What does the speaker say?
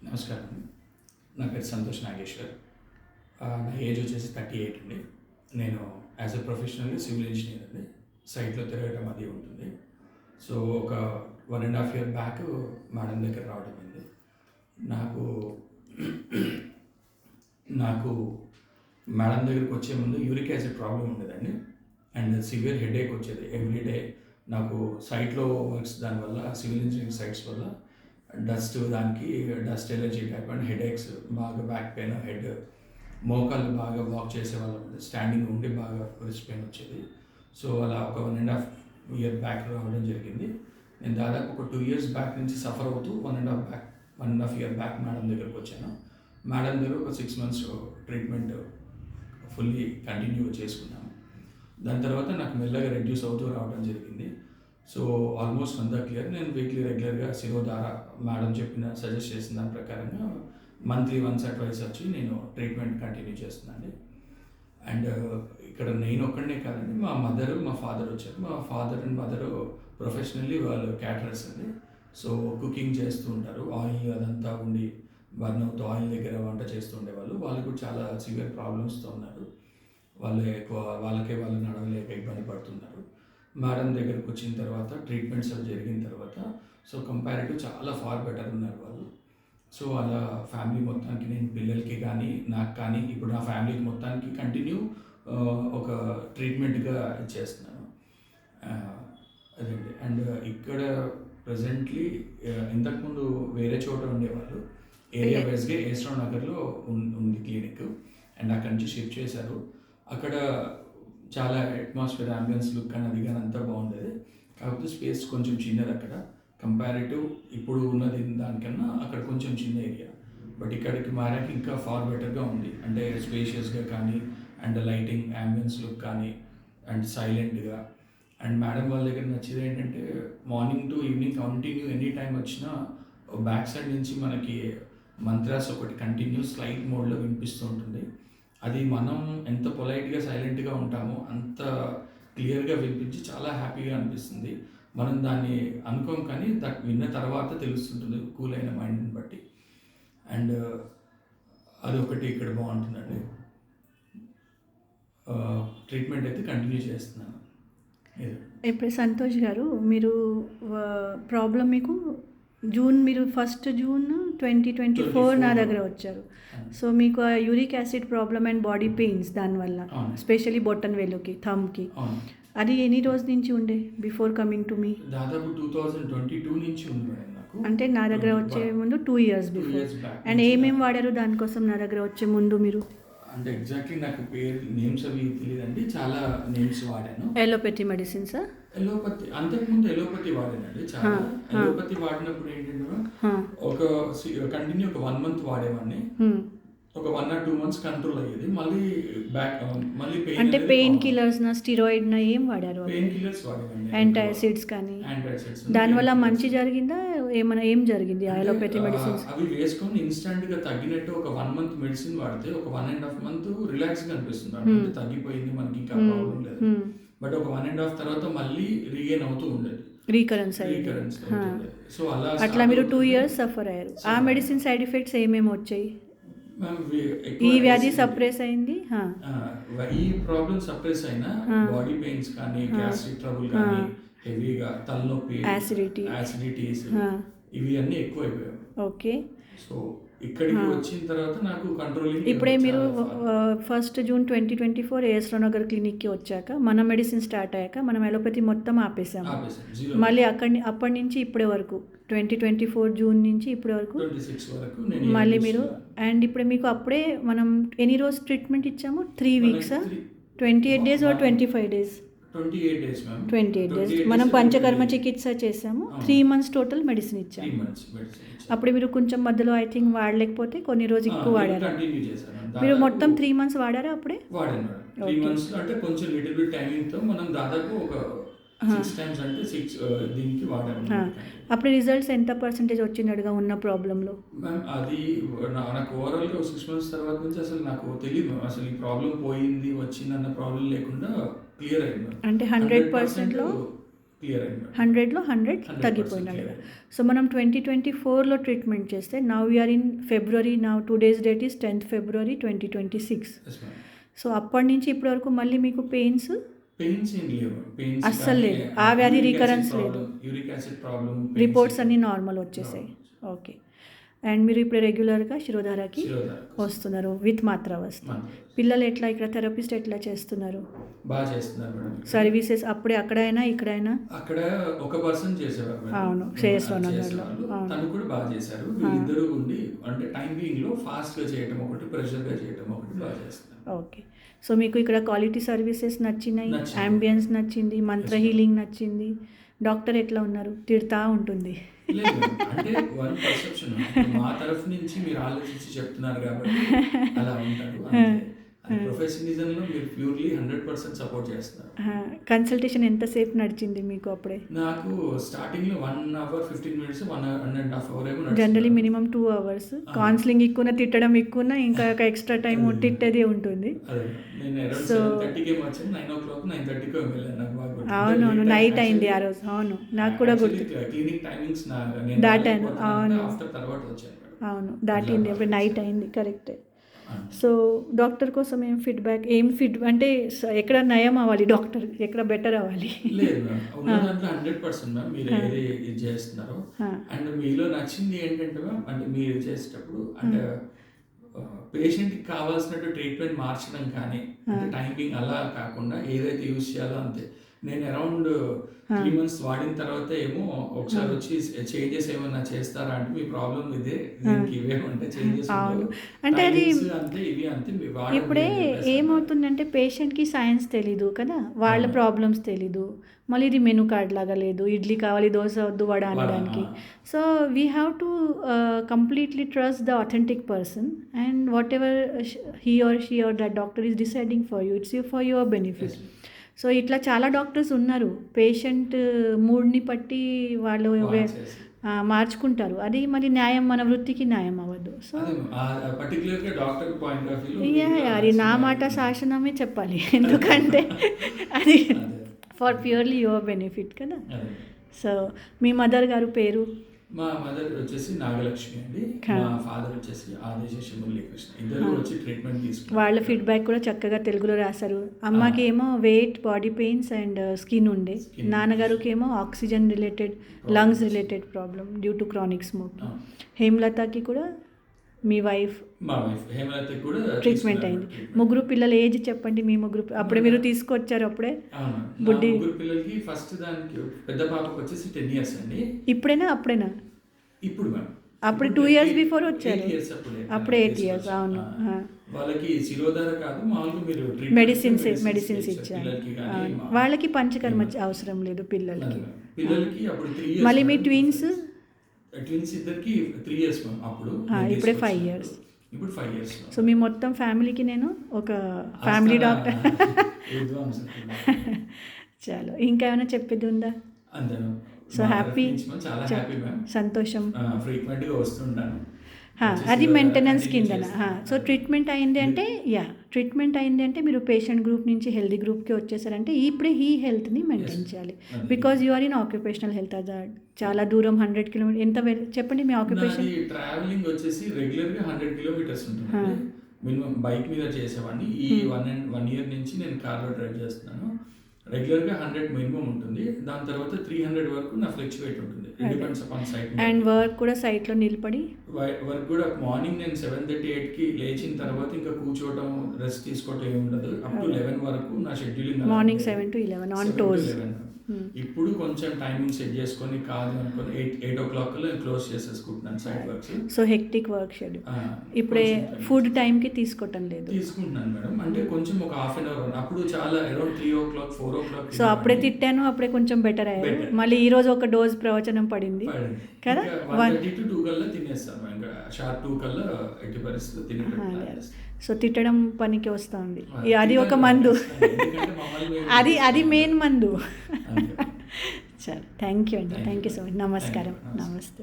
నమస్కారం అండి. నా పేరు సంతోష్ నాగేశ్వర్. నా ఏజ్ వచ్చేసి 38 అండి. నేను as a professional civil engineer అండి. సైట్‌లో తిరగడం అది ఉంటుంది. సో, ఒక 1½ ఇయర్ బ్యాక్ మేడం దగ్గర రావడం అయింది. నాకు నాకు మేడం దగ్గరికి వచ్చే ముందు యూరిక్ యాసిడ్ ప్రాబ్లమ్ ఉండేదండి. అండ్ సివియర్ హెడేక్ వచ్చేది ఎవ్రీ డే. నాకు సైట్‌లో వర్క్స్ దానివల్ల సివిల్ ఇంజనీరింగ్ సైట్స్ వల్ల dust allergy type and headaches, బాగా బ్యాక్ పెయిన్, హెడ్, మోకాళ్ళు బాగా వాక్ చేసేవాళ్ళం. స్టాండింగ్ ఉండి బాగా రిస్ట్ పెయిన్ వచ్చేది. సో అలా ఒక 1½ ఇయర్ బ్యాక్ రావడం జరిగింది. నేను దాదాపు ఒక 2 ఇయర్స్ బ్యాక్ నుంచి సఫర్ అవుతూ 1½ ఇయర్ బ్యాక్ మేడం దగ్గరకు వచ్చాను. మేడం దగ్గర ఒక 6 మంత్స్ ట్రీట్మెంట్ ఫుల్లీ కంటిన్యూ చేసుకున్నాను. దాని తర్వాత నాకు మెల్లగా రెడ్యూస్ అవుతూ రావడం జరిగింది. సో ఆల్మోస్ట్ అంతా క్లియర్. నేను వీక్లీ రెగ్యులర్గా శిరోధార మేడం సజెస్ట్ చేసిన దాని ప్రకారంగా మంత్లీ వన్స్ ఆర్ ట్వైస్ వచ్చి నేను ట్రీట్మెంట్ కంటిన్యూ చేస్తున్నాను. అండ్ ఇక్కడ నేను ఒక్కడనే కాదండి, మా మదర్, మా ఫాదర్ వచ్చారు. మా ఫాదర్ అండ్ మదర్ ప్రొఫెషనల్లీ వాళ్ళు క్యాటరర్స్ అండి. సో కుకింగ్ చేస్తూ ఉంటారు. ఆయిల్ అదంతా ఉండి బర్న్ అవుతూ ఆయిల్ దగ్గర వంట చేస్తూ ఉండేవాళ్ళు. వాళ్ళు కూడా చాలా సివియర్ ప్రాబ్లమ్స్తో ఉన్నారు. వాళ్ళు నడవలేక ఇబ్బంది పడుతున్నారు. మేడం దగ్గరకు వచ్చిన తర్వాత ట్రీట్మెంట్స్ అవి జరిగిన తర్వాత సో కంపారిటివ్ చాలా ఫార్ బెటర్ ఉన్నారు వాళ్ళు. సో అలా ఫ్యామిలీ మొత్తానికి, నేను పిల్లలకి కానీ నాకు కానీ ఇప్పుడు నా ఫ్యామిలీకి మొత్తానికి కంటిన్యూ ఒక ట్రీట్మెంట్గా ఇచ్చేస్తున్నాను. అదండి. అండ్ ఇక్కడ ప్రజెంట్లీ ఇంతకుముందు వేరే చోట ఉండేవాళ్ళు. ఏరియా వైజ్గా ఏస్రావ్ నగర్లో ఉంది క్లినిక్. అండ్ అక్కడి నుంచి షిఫ్ట్ చేశారు. అక్కడ చాలా అట్మాస్ఫియర్, అంబియన్స్ లుక్ కానీ అది కానీ అంతా బాగుండేది. కాకపోతే స్పేస్ కొంచెం చిన్నది అక్కడ. కంపారిటివ్ ఇప్పుడు ఉన్నది దానికన్నా అక్కడ కొంచెం చిన్న ఏరియా. బట్ ఇక్కడికి మారాక ఇంకా ఫార్ బెటర్గా ఉంది. అంటే స్పేషియస్గా కానీ, అండ్ లైటింగ్, అంబియన్స్ లుక్ కానీ, అండ్ సైలెంట్గా. అండ్ మేడం వాళ్ళ దగ్గర నచ్చేది ఏంటంటే morning to evening continue any time వచ్చినా బ్యాక్ సైడ్ నుంచి మనకి మంత్రాస్ ఒకటి కంటిన్యూ స్లైట్ మోడ్లో వినిపిస్తూ ఉంటుంది. అది మనం ఎంత పొలైట్గా, సైలెంట్గా ఉంటామో అంత క్లియర్గా వినిపించి చాలా హ్యాపీగా అనిపిస్తుంది. మనం దాన్ని అనుకోం కానీ విన్న తర్వాత తెలుస్తుంటుంది కూల్ అయిన మైండ్ని బట్టి. అండ్ అదొకటి ఇక్కడ బాగుంటుందండి. ట్రీట్మెంట్ అయితే కంటిన్యూ చేస్తున్నాను. ఇప్పుడు సంతోష్ గారు, మీరు ప్రాబ్లం మీకు మీరు 1 జూన్ 2024 నా దగ్గర వచ్చారు. సో మీకు ఆ uric acid problem and body pains దానివల్ల, స్పెషలీ బొట్టన్ వేలుకి, థమ్కి, అది ఎన్ని రోజు నుంచి ఉండే బిఫోర్ కమింగ్ టు మీ? దాదాపు 2022 నుంచి ఉంది నాకు. అంటే నా దగ్గర వచ్చే ముందు 2 ఇయర్స్ బిఫోర్. అండ్ ఏమేమి వాడారు దానికోసం నా దగ్గర వచ్చే ముందు మీరు? అంటే ఎగ్జాక్ట్లీ నాకు పేరు నేమ్స్ అవి తెలియదండి. చాలా నేమ్స్ వాడాను. ఎలోపతి మెడిసిన్సా? ఎలోపతి అంతకుముందు ఎలోపతి వాడానండి చాలా. ఎలోపతి వాడినప్పుడు ఏంటంటే ఒక కంటిన్యూ ఒక 1 మంత్ వాడేవాడిని. ఒక 1 or 2 months కంట్రోల్ అయ్యేది. మళ్ళీ పెయిన్, అంటే పెయిన్ కిల్లర్స్ నా, స్టిరాయిడ్ నా, ఏం వాడారు? Pain killers వాడేవాడిని. యాంటాసిడ్స్ కానీ. దానివల్ల మంచి జరిగిందా? ఏం జరిగింది ఆ ఎలోపతి మెడిసిన్స్? అవి వేసుకొని ఇన్స్టెంట్ గా తగ్గినట్టు ఒక 1 month మెడిసిన్ వాడితే ఒక 1½ month రిలాక్స్ గా అనిపిస్తుంది. అంటే తగ్గిపోయింది, మనకి ఇంకా ప్రాబ్లం లేదు. బట్ ఒక 1½ తర్వాత మళ్ళీ రీగెయిన్ అవుతూ ఉండేది. రీకరెన్స్. సో అట్లా మీరు 2 years సఫర్ అయ్యారు. ఆ మెడిసిన్ సైడ్ ఎఫెక్ట్స్ ఏమేమి వచ్చాయి? ఈ వ్యాధి సప్రెస్ అయింది, ఈ ప్రాబ్లం సప్రెస్ అయినా బాడీ పెయిన్స్ కానీ, గ్యాస్ట్రిక్ ట్రబుల్ కానీ, హెవీగా తలనొప్పి, యాసిడిటీస్, ఇవి అన్నీ ఎక్కువ అయిపోయాయి. ఓకే. సో ఇక్కడికి వచ్చిన తర్వాత నాకు కంట్రోలింగ్. ఇప్పుడే మీరు 1 జూన్ 2024 ఏస్రావ్ నగర్ క్లినిక్కి వచ్చాక మన మెడిసిన్ స్టార్ట్ అయ్యాక మనం ఎలోపతి మొత్తం ఆపేసాము. మళ్ళీ అప్పటి నుంచి ఇప్పటి వరకు 2024 జూన్ నుంచి ఇప్పటి వరకు 26 వరకు మళ్ళీ మీరు. అండ్ ఇప్పుడు మీకు అప్పుడే మనం ఎన్ని రోజు ట్రీట్మెంట్ ఇచ్చాము? 3 weeks, 28 days or 25 days? 28 days ma'am. 28 days మనం పంచకర్మ చికిత్స చేసాము. 3 months టోటల్ మెడిసిన్ ఇచ్చాము. అప్పుడు మీరు కొంచెం మధ్యలో ఐ థింక్ వాడలేకపోతే కొన్ని రోజు ఎక్కువ వాడారు. మీరు మొత్తం 3 months వాడారా అప్పుడే? వాడాను. 3 months అంటే కొంచెం లిటిల్ బిట్ టైమింగ్తో మనం దాదాపు ఒక 6 times అంటే 6 దీనికి వాడాము. అప్పుడు రిజల్ట్స్ ఎంత పర్సెంటేజ్ వచ్చిందడుగా ఉన్న ప్రాబ్లంలో? మ్యామ్ అది నాకు ఓవరాల్గా 6 months తర్వాత నుంచి అసలు నాకు తెలియదు అసలు ఈ ప్రాబ్లం పోయింది వచ్చిందన్న ప్రాబ్లం లేకుండా క్లియర్ అయింది. అంటే 100%లో క్లియర్ అయింది మేడం. 100లో 100 100% తగ్గిపోయినాడు. clear. సో మనం 2024లో ట్రీట్మెంట్ చేస్తే now we are in February. Now today's date is 10th February 2026. Yes, ma'am. So అప్పటి నుంచి ఇప్పటి వరకు మళ్ళీ మీకు పెయిన్స్ పెయిన్స్ ఏం లేవు. పెయిన్స్ అస్సలు లేదు. ఆ వ్యాధి రికరెన్స్ లేదు. యూరిక్ యాసిడ్ ప్రాబ్లం, రిపోర్ట్స్ అన్నీ నార్మల్ వచ్చేసాయి. ఓకే. అండ్ మీరు ఇప్పుడు రెగ్యులర్గా శిరోధారకి వస్తున్నారు విత్ మాత్ర వస్తుంది. పిల్లలు ఎట్లా ఇక్కడ థెరపిస్ట్ ఎట్లా చేస్తున్నారు? బాగా చేస్తున్నారు మేడం. సర్వీసెస్ అప్పుడే అక్కడైనా ఇక్కడైనా? అక్కడ ఒక పర్సన్ చేసేవారు మేడం. అవును, చేస్తున్నారు. తను కూడా బాగా చేశారు. వీళ్ళిద్దరూ ఉండి అంటే టైం బీయింగ్ లో ఫాస్ట్ గా చేయటం ఒకటి, ప్రెషర్ గా చేయటం ఒకటి బాగా చేస్తున్నారు. ఓకే. సో మీకు ఇక్కడ క్వాలిటీ సర్వీసెస్ నచ్చినాయి, అంబియన్స్ నచ్చింది, మంత్ర హీలింగ్ నచ్చింది. డాక్టర్ ఎట్లా ఉన్నారు? తిడతా ఉంటుంది. లేదు అంటే వన్ పర్సెప్షన్ మా తరఫు నుంచి మీరు ఆలోచించి చెప్తున్నారు కాబట్టి అలా ఉంటారు. ప్రొఫెషనలిజంలో మీరు ప్యూర్లీ 100% సపోర్ట్ చేస్తున్నారు. కన్సల్టేషన్ ఎంతసేపు నడిచింది మీకు అప్పుడే? నాకు స్టార్టింగ్లో 1 hour 15 minutes 1.5 hour ఏమో. Generally minimum 2 hours. కౌన్సిలింగ్ ఎక్కువ, తిట్టడం ఎక్కువ, ఇంకా ఒక ఎక్స్ట్రా టైం తిట్టేదే ఉంటుంది. అదే నేను అరౌండ్ 7:30కి ఏమో వచ్చాను. 9 o'clock 9:30కి వెళ్ళాను. నాకు బాగా గుర్తు. అవునవును, నైట్ అయింది ఆ రోజు. అవును, నాకు కూడా గుర్తు. క్లినిక్ టైమింగ్స్ దాటాను. అవును, ఆఫ్టర్ తర్వాత వచ్చాను. అవును, దాటింది. అప్పుడు నైట్ అయింది. కరెక్టే. సో డాక్టర్ కోసం ఏం ఫీడ్బ్యాక్ అంటే ఎక్కడ నయం అవ్వాలి డాక్టర్, ఎక్కడ బెటర్ అవ్వాలి? లేదు మ్యామ్, ఉన్న దాంట్లో 100% మ్యామ్ మీరు ఏది ఇది చేస్తున్నారో. అండ్ మీలో నచ్చింది ఏంటంటే మ్యామ్, అంటే మీరు చేసేటప్పుడు అంటే పేషెంట్కి కావాల్సినట్టు ట్రీట్మెంట్ మార్చడం కానీ అంటే టైమింగ్ అలా కాకుండా ఏదైతే యూజ్ చేయాలో అంతే. నేను అరౌండ్ 3 months వాడిన తర్వాత ఏమో ఒకసారి వచ్చి చేంజెస్ ఏమన్నా చేస్తారా అంటే మీ ప్రాబ్లం ఇదే, దీనికి ఇవేమంటే చేంజెస్ అంటే అది అంతే, ఇవి అంతే. ఇప్పుడే ఏమవుతుందంటే పేషెంట్కి సైన్స్ తెలీదు కదా, వాళ్ళ ప్రాబ్లమ్స్ తెలీదు. మళ్ళీ ఇది మెనూ కార్డ్ లాగా లేదు, ఇడ్లీ కావాలి, దోశ వద్దు, వడ అనడానికి. So we have to completely trust the authentic person and what ever he or she or that doctor is deciding for you, it's for your benefit. So ఇట్లా చాలా డాక్టర్స్ ఉన్నారు, పేషెంట్ మూడ్ని బట్టి వాళ్ళు మార్చుకుంటారు. అది మరి న్యాయం, మన వృత్తికి న్యాయం అవ్వదు. సో అది నా మాట శాసనమే చెప్పాలి, ఎందుకంటే అది ఫర్ ప్యూర్లీ యువర్ బెనిఫిట్ కదా. సో మీ మదర్ గారు పేరు? మా మదర్ వచ్చేసి నాగలక్ష్మి అండి, మా ఫాదర్ వచ్చేసి ఆదేశ మురళీకృష్ణ. ఇద్దరు వచ్చి ట్రీట్మెంట్ తీసుకున్నారు. వాళ్ళ ఫీడ్బ్యాక్ కూడా చక్కగా తెలుగులో రాశారు. అమ్మకి ఏమో weight, body pains and skin ఉండే, నాన్నగారికి ఏమో oxygen related, lungs related problem due to chronic smoking. హేమలతకి కూడా మీ వైఫ్, మా వైఫ్ హేమలత కూడా ట్రీట్మెంట్ అయింది. ముగ్గురు పిల్లల ఏజ్ చెప్పండి. మీ ముగ్గురు అప్పుడే మీరు తీసుకొచ్చారు అప్పుడే? బుడ్డి ముగ్గురు పిల్లలకి ఫస్ట్ దానికి పెద్ద పాపకు వచ్చేసి 10 years అండి. ఇప్పుడేనా అప్పుడేనా? ఇప్పుడు మ్యామ్, అప్పుడు 2 years బిఫోర్ వచ్చారు. అప్పుడే 8 years. అవును. వాళ్ళకి శిరోధార కాదు, మామూలుగా మీరు మెడిసిన్స్ ఇచ్చారు. వాళ్ళకి పంచకర్మ అవసరం లేదు పిల్లలకి. అప్పుడు 3 years. మళ్ళీ మీ ట్విన్స్ ఇద్దరికి 3 years మ్యామ్. అప్పుడు ఇప్పుడే 5 years. ఇప్పుడు 5 years. సో మీ మొత్తం ఫ్యామిలీకి నేను ఒక ఫ్యామిలీ డాక్టర్. చాలు, ఇంకా ఏమైనా చెప్పేది ఉందా? సో హ్యాపీ, సంతోషం. ఫ్రీక్వెంట్గా వస్తుంటాను. అది మెయింటెనెన్స్ కిందన. సో ట్రీట్మెంట్ అయింది అంటే మీరు పేషెంట్ గ్రూప్ నుంచి హెల్దీ గ్రూప్కి వచ్చేసారంటే ఇప్పుడే ఈ హెల్త్ని మెయింటైన్ చేయాలి. Because you are in occupational health. చాలా దూరం 100 kilometers. ఎంత చెప్పండి మీ ఆక్యుపేషన్? ట్రావెలింగ్ వచ్చేసి రెగ్యులర్గా 100 kilometers ఉంటుంది మినిమం. బైక్ మీద చేసేవాడిని. ఈ 1 year నుంచి నేను కార్లో డ్రైవ్ చేస్తున్నాను. రెగ్యులర్గా 100 మినిమం ఉంటుంది. దాని తర్వాత 300 వరకు నా ఫ్లక్చువేట్ ఉంటుంది. Depends upon site. And work కూడా సైట్లో నిలబడి వర్క్ కూడా మార్నింగ్ నేను 7:38కి లేచిన తర్వాత ఇంకా కూర్చోవడం, రెస్ట్ తీసుకోవటం ఏమి ఉండదు. అప్ టు 11 వరకు నా scheduling. Morning 7 to 11 on toes. ఇప్పుడు కొంచెం టైమింగ్ సెట్ చేసుకొని కాదు అనుకొని 8 o'clock నేను క్లోజ్ చేసేసుకుంటున్నాను site works. So hectic work schedule. ఇప్పుడే ఫుడ్ టైంకి తీసుకోవటం లేదు. తీసుకుంటున్నాను మేడం. అంటే కొంచెం ఒక 1/2 hour. అప్పుడు చాలా అరౌండ్ 3 o'clock 4 o'clock. సో అప్పుడే తిట్టాను, అప్పుడే కొంచెం బెటర్ అయ్యారు. మళ్ళీ ఈ రోజు ఒక డోస్ ప్రవచనం పడింది కదా. 1:30 to 2 కల్లా తినేస్తాను. ఇంకా షార్ప్ 2 కల్లా ఎట్టి పరిస్థితుల్లో తినేటట్టు. సో తిట్టడం పనికి వస్తుంది. అది ఒక మందు, అది మెయిన్ మందు. చలో, థ్యాంక్ యూ అండి. Thank you so much. నమస్కారం. నమస్తే.